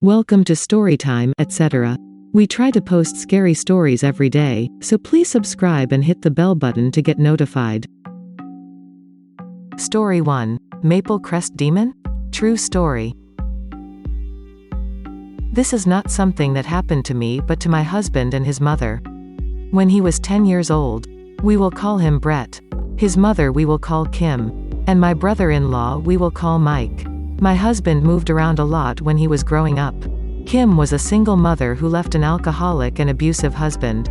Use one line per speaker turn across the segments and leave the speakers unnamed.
Welcome to Storytime, etc. We try to post scary stories every day, so please subscribe and hit the bell button to get notified. Story 1. Maple Crest Demon? True story. This is not something that happened to me but to my husband and his mother. When he was 10 years old, we will call him Brett. His mother we will call Kim. And my brother-in-law we will call Mike. My husband moved around a lot when he was growing up. Kim was a single mother who left an alcoholic and abusive husband.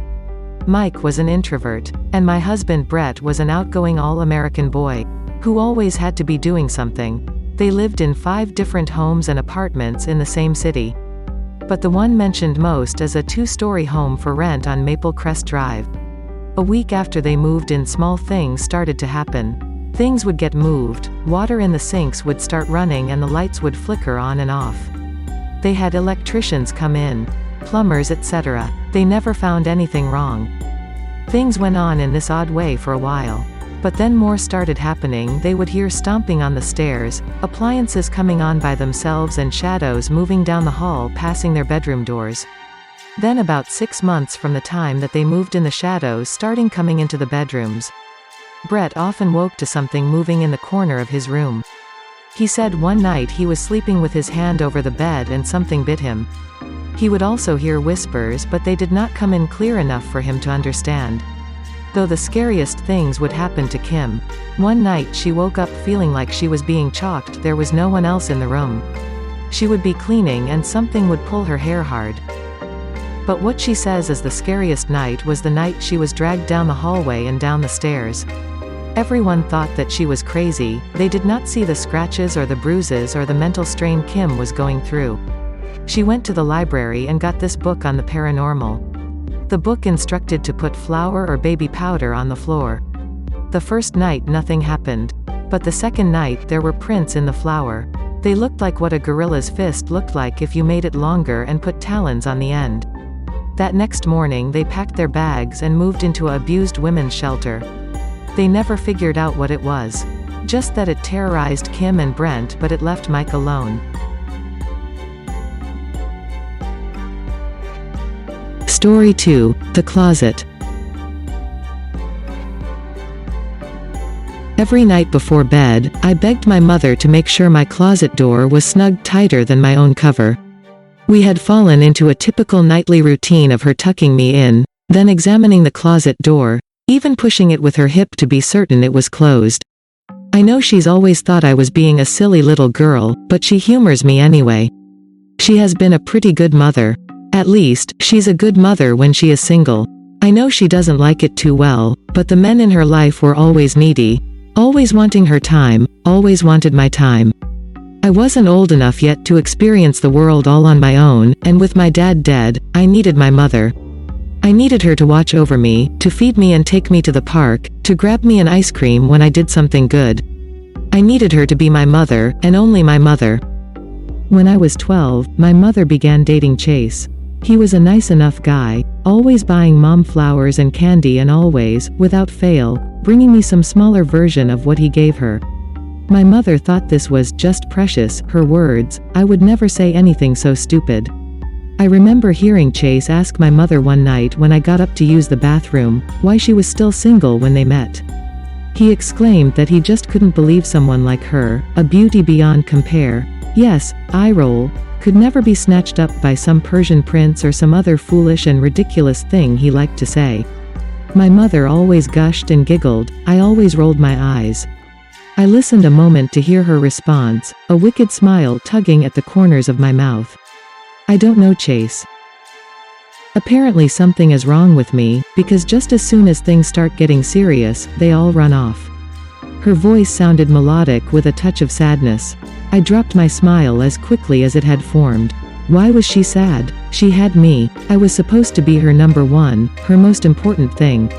Mike was an introvert, and my husband Brett was an outgoing all-American boy, who always had to be doing something. They lived in 5 different homes and apartments in the same city. But the one mentioned most is a 2-story home for rent on Maple Crest Drive. A week after they moved in, small things started to happen. Things would get moved, water in the sinks would start running, and the lights would flicker on and off. They had electricians come in, plumbers, etc. They never found anything wrong. Things went on in this odd way for a while. But then more started happening. They would hear stomping on the stairs, appliances coming on by themselves, and shadows moving down the hall passing their bedroom doors. Then about 6 months from the time that they moved in, the shadows starting coming into the bedrooms. Brett often woke to something moving in the corner of his room. He said one night he was sleeping with his hand over the bed and something bit him. He would also hear whispers, but they did not come in clear enough for him to understand. Though the scariest things would happen to Kim. One night she woke up feeling like she was being chalked. There was no one else in the room. She would be cleaning and something would pull her hair hard. But what she says is the scariest night was the night she was dragged down the hallway and down the stairs. Everyone thought that she was crazy. They did not see the scratches or the bruises or the mental strain Kim was going through. She went to the library and got this book on the paranormal. The book instructed to put flour or baby powder on the floor. The first night nothing happened. But the second night there were prints in the flour. They looked like what a gorilla's fist looked like if you made it longer and put talons on the end. That next morning they packed their bags and moved into an abused women's shelter. They never figured out what it was. Just that it terrorized Kim and Brent, but it left Mike alone. Story 2. The Closet. Every night before bed, I begged my mother to make sure my closet door was snugged tighter than my own cover. We had fallen into a typical nightly routine of her tucking me in, then examining the closet door, even pushing it with her hip to be certain it was closed. I know she's always thought I was being a silly little girl, but she humors me anyway. She has been a pretty good mother. At least, she's a good mother when she is single. I know she doesn't like it too well, but the men in her life were always needy, always wanting her time, always wanted my time. I wasn't old enough yet to experience the world all on my own, and with my dad dead, I needed my mother. I needed her to watch over me, to feed me and take me to the park, to grab me an ice cream when I did something good. I needed her to be my mother, and only my mother. When I was 12, my mother began dating Chase. He was a nice enough guy, always buying mom flowers and candy, and always, without fail, bringing me some smaller version of what he gave her. My mother thought this was just precious, her words. I would never say anything so stupid. I remember hearing Chase ask my mother one night when I got up to use the bathroom, why she was still single when they met. He exclaimed that he just couldn't believe someone like her, a beauty beyond compare, yes, eye roll, could never be snatched up by some Persian prince or some other foolish and ridiculous thing he liked to say. My mother always gushed and giggled. I always rolled my eyes. I listened a moment to hear her response, a wicked smile tugging at the corners of my mouth. I don't know, Chase. Apparently something is wrong with me, because just as soon as things start getting serious, they all run off. Her voice sounded melodic with a touch of sadness. I dropped my smile as quickly as it had formed. Why was she sad? She had me. I was supposed to be her number one, her most important thing.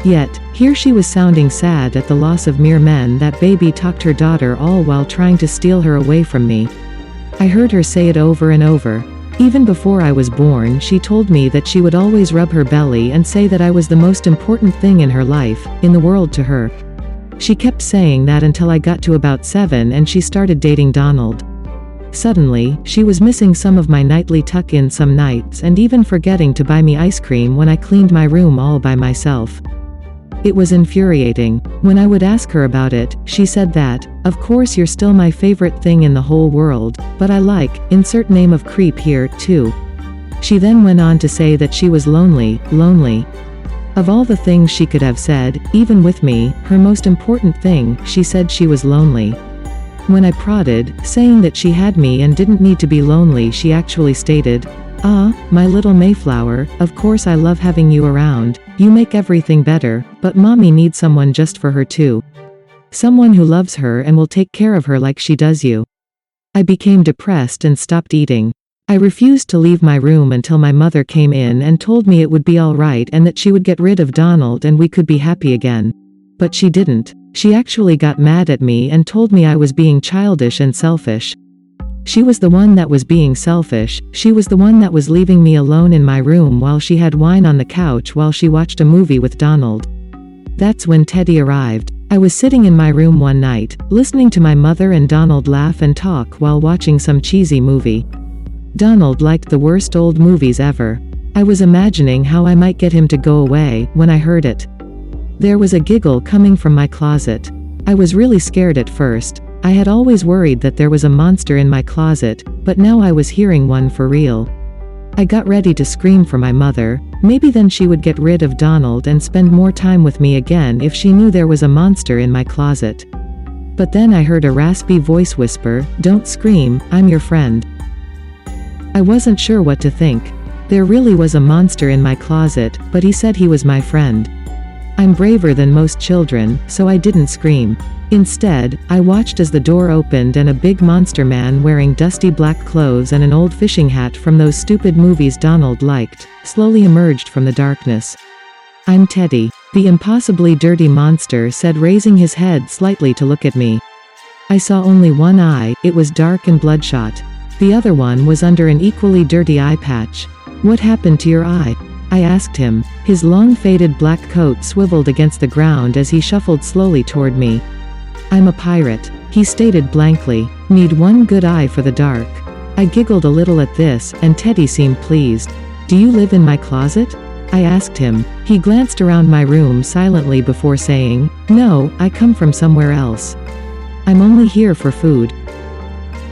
Yet, here she was sounding sad at the loss of mere men. That baby talked her daughter all while trying to steal her away from me. I heard her say it over and over. Even before I was born, she told me that she would always rub her belly and say that I was the most important thing in her life, in the world to her. She kept saying that until I got to about 7 and she started dating Donald. Suddenly, she was missing some of my nightly tuck-in some nights and even forgetting to buy me ice cream when I cleaned my room all by myself. It was infuriating. When I would ask her about it, she said that, "Of course you're still my favorite thing in the whole world, but I like, insert name of creep here, too." She then went on to say that she was lonely. Of all the things she could have said, even with me, her most important thing, she said she was lonely. When I prodded, saying that she had me and didn't need to be lonely, she actually stated, "Ah, my little Mayflower, of course I love having you around, you make everything better, but mommy needs someone just for her too. Someone who loves her and will take care of her like she does you." I became depressed and stopped eating. I refused to leave my room until my mother came in and told me it would be alright and that she would get rid of Donald and we could be happy again. But she didn't. She actually got mad at me and told me I was being childish and selfish. She was the one that was being selfish. She was the one that was leaving me alone in my room while she had wine on the couch while she watched a movie with Donald. That's when Teddy arrived. I was sitting in my room one night, listening to my mother and Donald laugh and talk while watching some cheesy movie. Donald liked the worst old movies ever. I was imagining how I might get him to go away when I heard it. There was a giggle coming from my closet. I was really scared at first. I had always worried that there was a monster in my closet, but now I was hearing one for real. I got ready to scream for my mother. Maybe then she would get rid of Donald and spend more time with me again if she knew there was a monster in my closet. But then I heard a raspy voice whisper, "Don't scream, I'm your friend." I wasn't sure what to think. There really was a monster in my closet, but he said he was my friend. I'm braver than most children, so I didn't scream. Instead, I watched as the door opened and a big monster man wearing dusty black clothes and an old fishing hat from those stupid movies Donald liked, slowly emerged from the darkness. "I'm Teddy," the impossibly dirty monster said, raising his head slightly to look at me. I saw only one eye, it was dark and bloodshot. The other one was under an equally dirty eye patch. "What happened to your eye?" I asked him. His long faded black coat swiveled against the ground as he shuffled slowly toward me. "I'm a pirate," he stated blankly. "Need one good eye for the dark." I giggled a little at this, and Teddy seemed pleased. "Do you live in my closet?" I asked him. He glanced around my room silently before saying, "No, I come from somewhere else. I'm only here for food."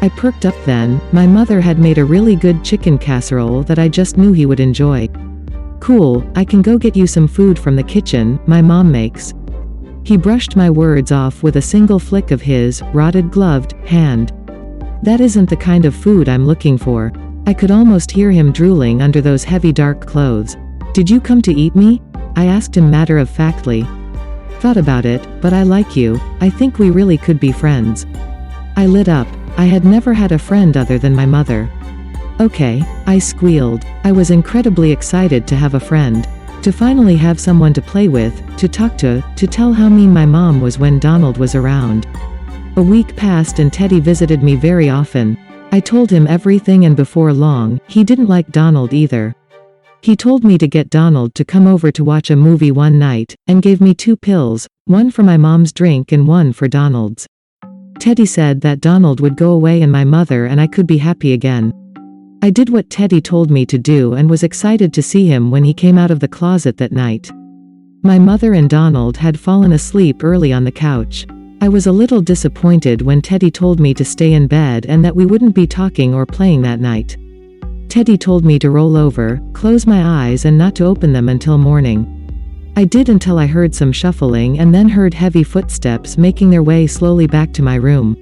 I perked up then. My mother had made a really good chicken casserole that I just knew he would enjoy. "Cool, I can go get you some food from the kitchen, my mom makes." He brushed my words off with a single flick of his rotted gloved hand. "That isn't the kind of food I'm looking for." I could almost hear him drooling under those heavy dark clothes. "Did you come to eat me?" I asked him matter-of-factly. "Thought about it, but I like you. I think we really could be friends." I lit up. I had never had a friend other than my mother. "Okay," I squealed. I was incredibly excited to have a friend. To finally have someone to play with, to talk to tell how mean my mom was when Donald was around. A week passed and Teddy visited me very often. I told him everything and before long, he didn't like Donald either. He told me to get Donald to come over to watch a movie one night, and gave me 2 pills, one for my mom's drink and one for Donald's. Teddy said that Donald would go away and my mother and I could be happy again. I did what Teddy told me to do and was excited to see him when he came out of the closet that night. My mother and Donald had fallen asleep early on the couch. I was a little disappointed when Teddy told me to stay in bed and that we wouldn't be talking or playing that night. Teddy told me to roll over, close my eyes and not to open them until morning. I did until I heard some shuffling and then heard heavy footsteps making their way slowly back to my room.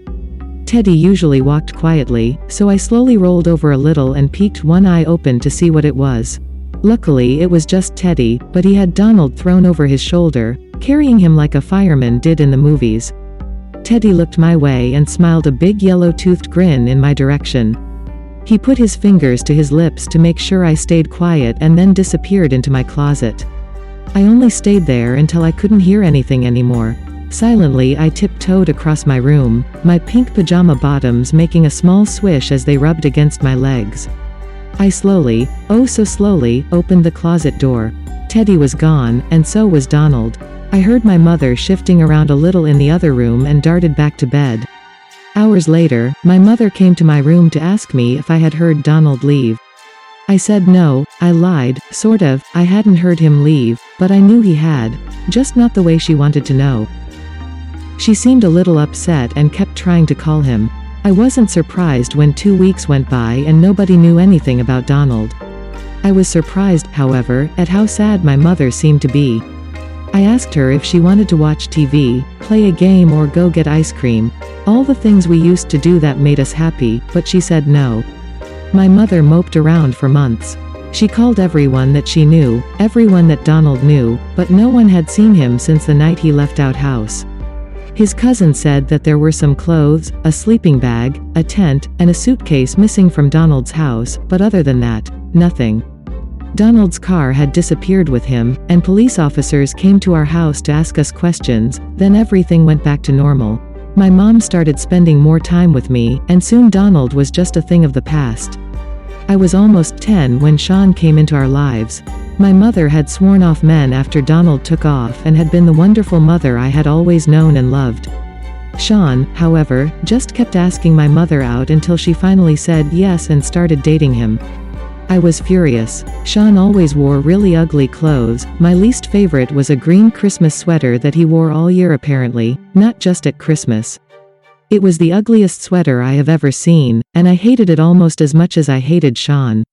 Teddy usually walked quietly, so I slowly rolled over a little and peeked one eye open to see what it was. Luckily it was just Teddy, but he had Donald thrown over his shoulder, carrying him like a fireman did in the movies. Teddy looked my way and smiled a big yellow-toothed grin in my direction. He put his fingers to his lips to make sure I stayed quiet and then disappeared into my closet. I only stayed there until I couldn't hear anything anymore. Silently I tiptoed across my room, my pink pajama bottoms making a small swish as they rubbed against my legs. I slowly, oh so slowly, opened the closet door. Teddy was gone, and so was Donald. I heard my mother shifting around a little in the other room and darted back to bed. Hours later, my mother came to my room to ask me if I had heard Donald leave. I said no, I lied, sort of, I hadn't heard him leave, but I knew he had, just not the way she wanted to know. She seemed a little upset and kept trying to call him. I wasn't surprised when 2 weeks went by and nobody knew anything about Donald. I was surprised, however, at how sad my mother seemed to be. I asked her if she wanted to watch TV, play a game or go get ice cream, all the things we used to do that made us happy, but she said no. My mother moped around for months. She called everyone that she knew, everyone that Donald knew, but no one had seen him since the night he left out house. His cousin said that there were some clothes, a sleeping bag, a tent, and a suitcase missing from Donald's house, but other than that, nothing. Donald's car had disappeared with him, and police officers came to our house to ask us questions, then everything went back to normal. My mom started spending more time with me, and soon Donald was just a thing of the past. I was almost 10 when Sean came into our lives. My mother had sworn off men after Donald took off and had been the wonderful mother I had always known and loved. Sean, however, just kept asking my mother out until she finally said yes and started dating him. I was furious. Sean always wore really ugly clothes. My least favorite was a green Christmas sweater that he wore all year apparently, not just at Christmas. It was the ugliest sweater I have ever seen, and I hated it almost as much as I hated Sean.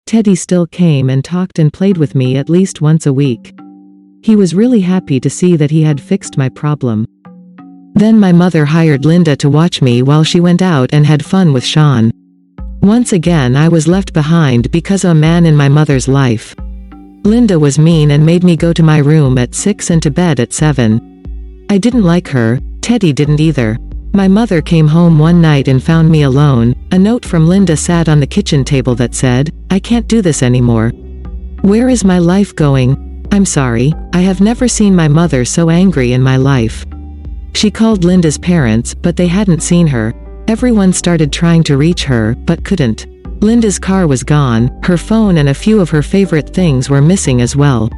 Teddy still came and talked and played with me at least once a week. He was really happy to see that he had fixed my problem. Then my mother hired Linda to watch me while she went out and had fun with Sean. Once again I was left behind because of a man in my mother's life. Linda was mean and made me go to my room at 6 and to bed at 7. I didn't like her, Teddy didn't either. My mother came home one night and found me alone. A note from Linda sat on the kitchen table that said, "I can't do this anymore. Where is my life going? I'm sorry, I have never seen my mother so angry in my life." She called Linda's parents, but they hadn't seen her. Everyone started trying to reach her, but couldn't. Linda's car was gone, her phone and a few of her favorite things were missing as well.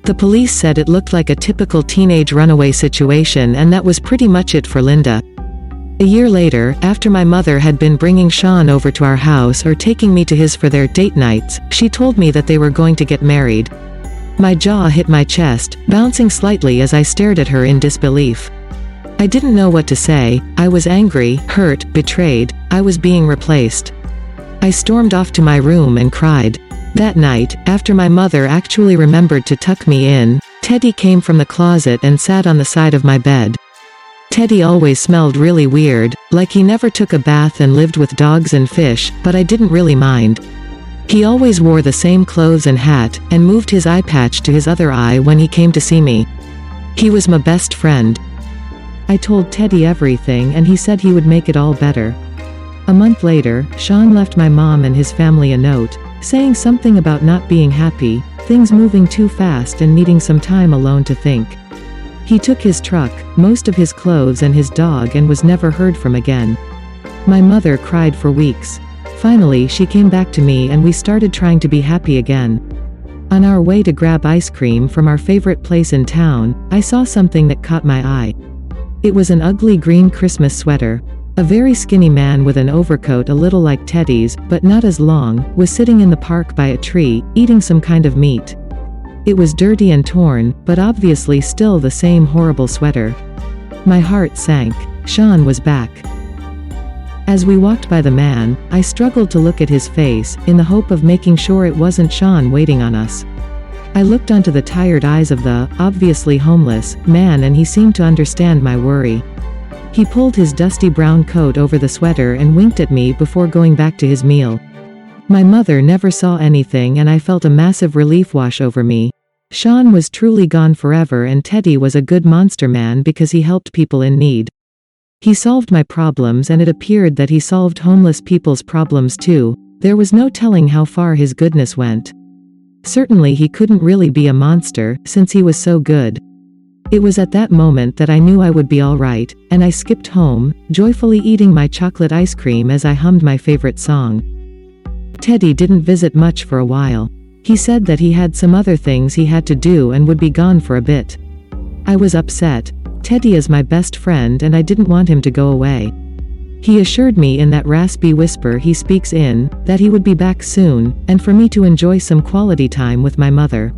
The police said it looked like a typical teenage runaway situation, and that was pretty much it for Linda. A year later, after my mother had been bringing Sean over to our house or taking me to his for their date nights, she told me that they were going to get married. My jaw hit my chest, bouncing slightly as I stared at her in disbelief. I didn't know what to say. I was angry, hurt, betrayed. I was being replaced. I stormed off to my room and cried. That night, after my mother actually remembered to tuck me in, Teddy came from the closet and sat on the side of my bed. Teddy always smelled really weird, like he never took a bath and lived with dogs and fish, but I didn't really mind. He always wore the same clothes and hat, and moved his eye patch to his other eye when he came to see me. He was my best friend. I told Teddy everything and he said he would make it all better. A month later, Sean left my mom and his family a note, saying something about not being happy, things moving too fast and needing some time alone to think. He took his truck, most of his clothes and his dog and was never heard from again. My mother cried for weeks. Finally she came back to me and we started trying to be happy again. On our way to grab ice cream from our favorite place in town, I saw something that caught my eye. It was an ugly green Christmas sweater. A very skinny man with an overcoat a little like Teddy's, but not as long, was sitting in the park by a tree, eating some kind of meat. It was dirty and torn, but obviously still the same horrible sweater. My heart sank. Sean was back. As we walked by the man, I struggled to look at his face, in the hope of making sure it wasn't Sean waiting on us. I looked onto the tired eyes of the, obviously homeless, man and he seemed to understand my worry. He pulled his dusty brown coat over the sweater and winked at me before going back to his meal. My mother never saw anything and I felt a massive relief wash over me. Sean was truly gone forever and Teddy was a good monster man because he helped people in need. He solved my problems and it appeared that he solved homeless people's problems too. There was no telling how far his goodness went. Certainly he couldn't really be a monster, since he was so good. It was at that moment that I knew I would be alright, and I skipped home, joyfully eating my chocolate ice cream as I hummed my favorite song. Teddy didn't visit much for a while. He said that he had some other things he had to do and would be gone for a bit. I was upset. Teddy is my best friend and I didn't want him to go away. He assured me in that raspy whisper he speaks in, that he would be back soon, and for me to enjoy some quality time with my mother.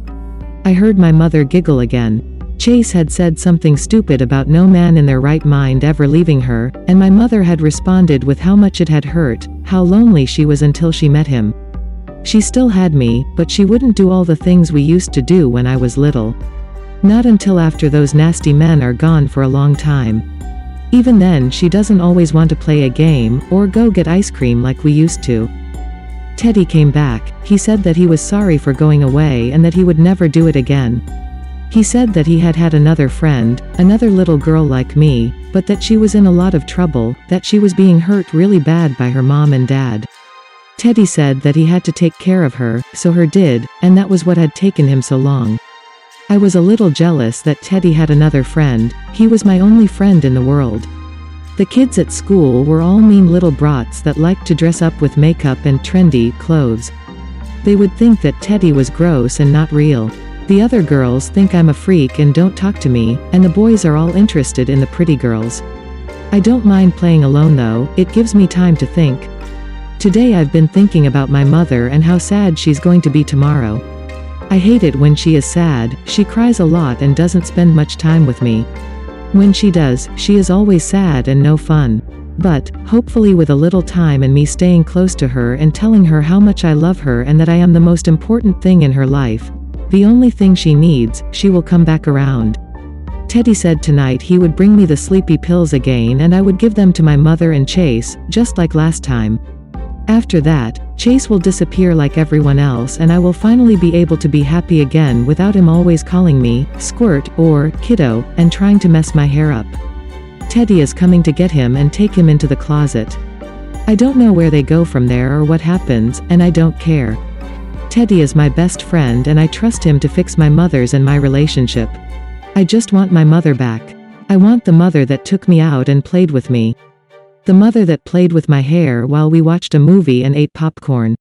I heard my mother giggle again. Chase had said something stupid about no man in their right mind ever leaving her, and my mother had responded with how much it had hurt, how lonely she was until she met him. She still had me, but she wouldn't do all the things we used to do when I was little. Not until after those nasty men are gone for a long time. Even then she doesn't always want to play a game, or go get ice cream like we used to. Teddy came back. He said that he was sorry for going away and that he would never do it again. He said that he had had another friend, another little girl like me, but that she was in a lot of trouble, that she was being hurt really bad by her mom and dad. Teddy said that he had to take care of her, so her did, and that was what had taken him so long. I was a little jealous that Teddy had another friend. He was my only friend in the world. The kids at school were all mean little brats that liked to dress up with makeup and trendy clothes. They would think that Teddy was gross and not real. The other girls think I'm a freak and don't talk to me, and the boys are all interested in the pretty girls. I don't mind playing alone though, it gives me time to think. Today I've been thinking about my mother and how sad she's going to be tomorrow. I hate it when she is sad. She cries a lot and doesn't spend much time with me. When she does, she is always sad and no fun. But, hopefully with a little time and me staying close to her and telling her how much I love her and that I am the most important thing in her life, the only thing she needs, she will come back around. Teddy said tonight he would bring me the sleepy pills again and I would give them to my mother and Chase, just like last time. After that, Chase will disappear like everyone else and I will finally be able to be happy again without him always calling me, squirt, or, kiddo, and trying to mess my hair up. Teddy is coming to get him and take him into the closet. I don't know where they go from there or what happens, and I don't care. Teddy is my best friend and I trust him to fix my mother's and my relationship. I just want my mother back. I want the mother that took me out and played with me. The mother that played with my hair while we watched a movie and ate popcorn.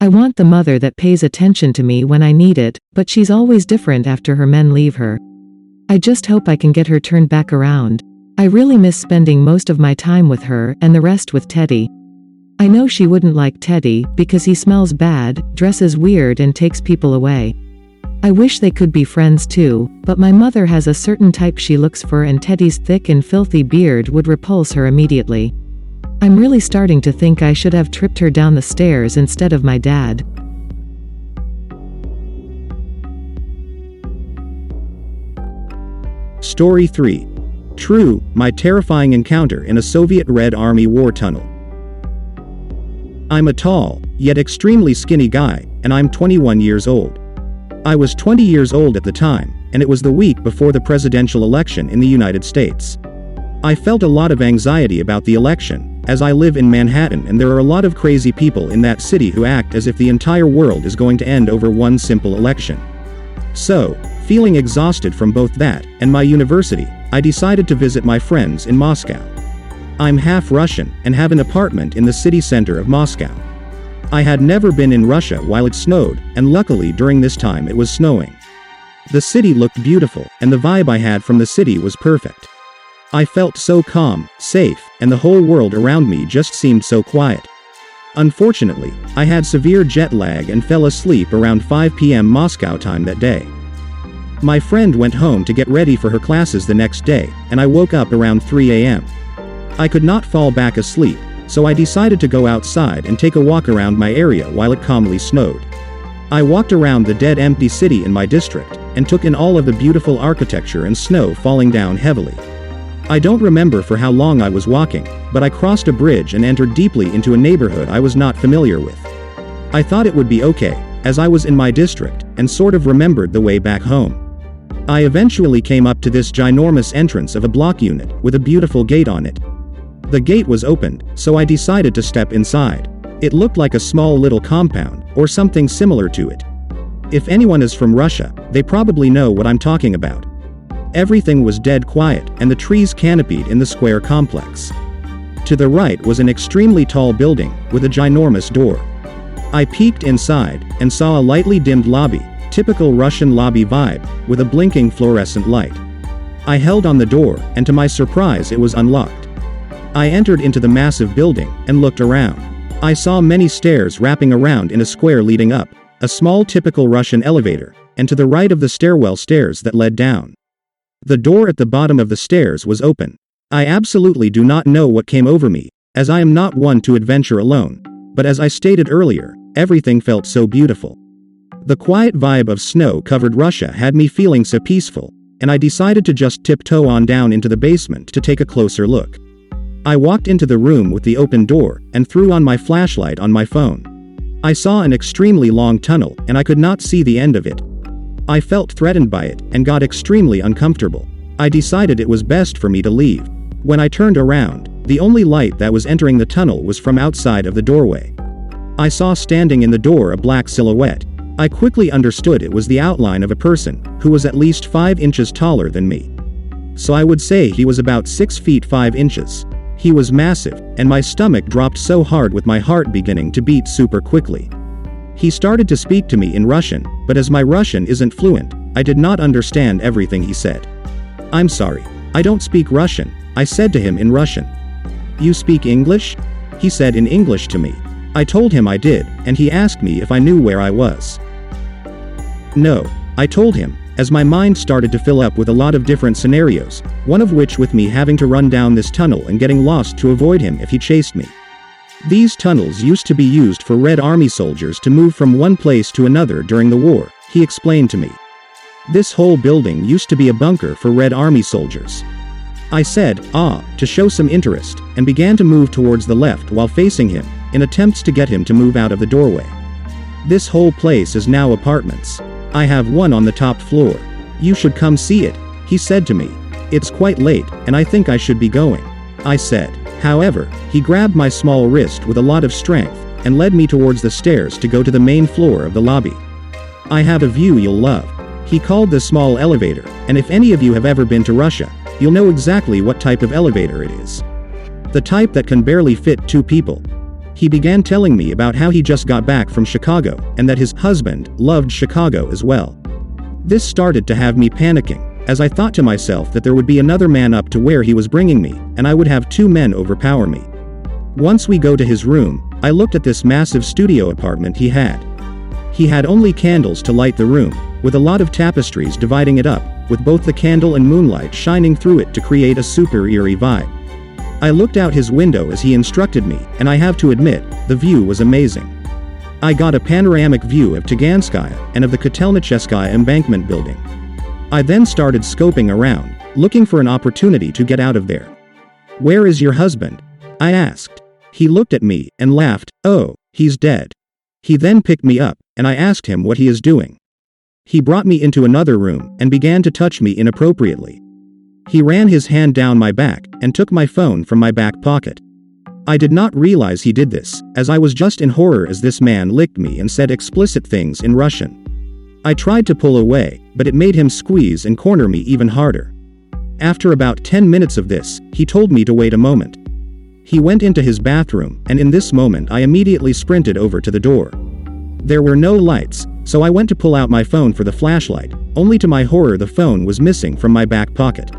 I want the mother that pays attention to me when I need it, but she's always different after her men leave her. I just hope I can get her turned back around. I really miss spending most of my time with her, and the rest with Teddy. I know she wouldn't like Teddy, because he smells bad, dresses weird and takes people away. I wish they could be friends too, but my mother has a certain type she looks for and Teddy's thick and filthy beard would repulse her immediately. I'm really starting to think I should have tripped her down the stairs instead of my dad.
Story 3. True, my terrifying encounter in a Soviet Red Army war tunnel. I'm a tall, yet extremely skinny guy, and I'm 21 years old. I was 20 years old at the time, and it was the week before the presidential election in the United States. I felt a lot of anxiety about the election, as I live in Manhattan and there are a lot of crazy people in that city who act as if the entire world is going to end over one simple election. So, feeling exhausted from both that and my university, I decided to visit my friends in Moscow. I'm half Russian and have an apartment in the city center of Moscow. I had never been in Russia while it snowed, and luckily during this time it was snowing. The city looked beautiful, and the vibe I had from the city was perfect. I felt so calm, safe, and the whole world around me just seemed so quiet. Unfortunately, I had severe jet lag and fell asleep around 5 p.m. Moscow time that day. My friend went home to get ready for her classes the next day, and I woke up around 3 a.m. I could not fall back asleep, so I decided to go outside and take a walk around my area while it calmly snowed. I walked around the dead empty city in my district, and took in all of the beautiful architecture and snow falling down heavily. I don't remember for how long I was walking, but I crossed a bridge and entered deeply into a neighborhood I was not familiar with. I thought it would be okay, as I was in my district, and sort of remembered the way back home. I eventually came up to this ginormous entrance of a block unit, with a beautiful gate on it. The gate was opened, so I decided to step inside. It looked like a small little compound, or something similar to it. If anyone is from Russia, they probably know what I'm talking about. Everything was dead quiet, and the trees canopied in the square complex. To the right was an extremely tall building, with a ginormous door. I peeked inside, and saw a lightly dimmed lobby, typical Russian lobby vibe, with a blinking fluorescent light. I held on the door, and to my surprise it was unlocked. I entered into the massive building and looked around. I saw many stairs wrapping around in a square leading up, a small typical Russian elevator, and to the right of the stairwell stairs that led down. The door at the bottom of the stairs was open. I absolutely do not know what came over me, as I am not one to adventure alone, but as I stated earlier, everything felt so beautiful. The quiet vibe of snow-covered Russia had me feeling so peaceful, and I decided to just tiptoe on down into the basement to take a closer look. I walked into the room with the open door and threw on my flashlight on my phone. I saw an extremely long tunnel and I could not see the end of it. I felt threatened by it and got extremely uncomfortable. I decided it was best for me to leave. When I turned around, the only light that was entering the tunnel was from outside of the doorway. I saw standing in the door a black silhouette. I quickly understood it was the outline of a person who was at least 5 inches taller than me. So I would say he was about 6 feet 5 inches. He was massive, and my stomach dropped so hard with my heart beginning to beat super quickly. He started to speak to me in Russian, but as my Russian isn't fluent, I did not understand everything he said. "I'm sorry, I don't speak Russian," I said to him in Russian. "You speak English?" he said in English to me. I told him I did, and he asked me if I knew where I was. "No," I told him, as my mind started to fill up with a lot of different scenarios, one of which with me having to run down this tunnel and getting lost to avoid him if he chased me. These tunnels used to be used for Red Army soldiers to move from one place to another during the war, he explained to me. This whole building used to be a bunker for Red Army soldiers. I said, to show some interest, and began to move towards the left while facing him, in attempts to get him to move out of the doorway. "This whole place is now apartments. I have one on the top floor. You should come see it," he said to me. "It's quite late, and I think I should be going," I said. However, he grabbed my small wrist with a lot of strength, and led me towards the stairs to go to the main floor of the lobby. "I have a view you'll love," he called the small elevator, and if any of you have ever been to Russia, you'll know exactly what type of elevator it is. The type that can barely fit 2 people. He began telling me about how he just got back from Chicago, and that his husband loved Chicago as well. This started to have me panicking, as I thought to myself that there would be another man up to where he was bringing me, and I would have 2 men overpower me. Once we go to his room, I looked at this massive studio apartment he had. He had only candles to light the room, with a lot of tapestries dividing it up, with both the candle and moonlight shining through it to create a super eerie vibe. I looked out his window as he instructed me, and I have to admit, the view was amazing. I got a panoramic view of Taganskaya and of the Kotelnicheskaya embankment building. I then started scoping around, looking for an opportunity to get out of there. "Where is your husband?" I asked. He looked at me and laughed. "Oh, he's dead." He then picked me up, and I asked him what he is doing. He brought me into another room and began to touch me inappropriately. He ran his hand down my back and took my phone from my back pocket. I did not realize he did this, as I was just in horror as this man licked me and said explicit things in Russian. I tried to pull away, but it made him squeeze and corner me even harder. After about 10 minutes of this, he told me to wait a moment. He went into his bathroom, and in this moment I immediately sprinted over to the door. There were no lights, so I went to pull out my phone for the flashlight, only to my horror the phone was missing from my back pocket.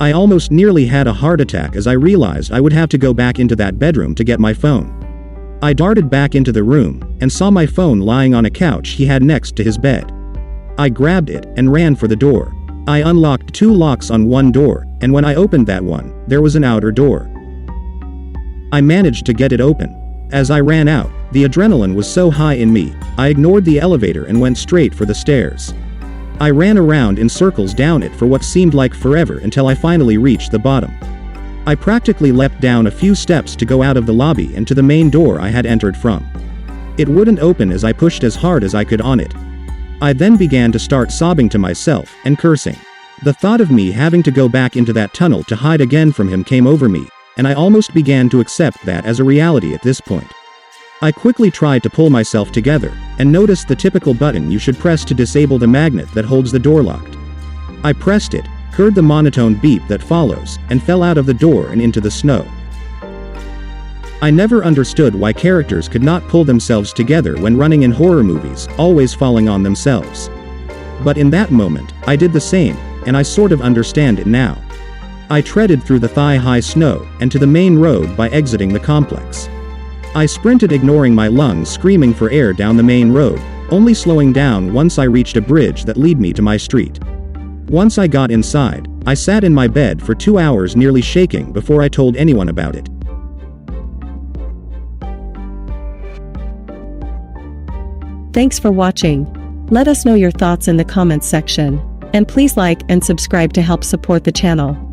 I almost nearly had a heart attack as I realized I would have to go back into that bedroom to get my phone. I darted back into the room, and saw my phone lying on a couch he had next to his bed. I grabbed it, and ran for the door. I unlocked 2 locks on one door, and when I opened that one, there was an outer door. I managed to get it open. As I ran out, the adrenaline was so high in me, I ignored the elevator and went straight for the stairs. I ran around in circles down it for what seemed like forever until I finally reached the bottom. I practically leapt down a few steps to go out of the lobby and to the main door I had entered from. It wouldn't open as I pushed as hard as I could on it. I then began to start sobbing to myself and cursing. The thought of me having to go back into that tunnel to hide again from him came over me, and I almost began to accept that as a reality at this point. I quickly tried to pull myself together, and noticed the typical button you should press to disable the magnet that holds the door locked. I pressed it, heard the monotone beep that follows, and fell out of the door and into the snow. I never understood why characters could not pull themselves together when running in horror movies, always falling on themselves. But in that moment, I did the same, and I sort of understand it now. I treaded through the thigh-high snow and to the main road by exiting the complex. I sprinted, ignoring my lungs screaming for air down the main road, only slowing down once I reached a bridge that led me to my street. Once I got inside, I sat in my bed for 2 hours nearly shaking before I told anyone about it.
Thanks for watching. Let us know your thoughts in the comments section. And please like and subscribe to help support the channel.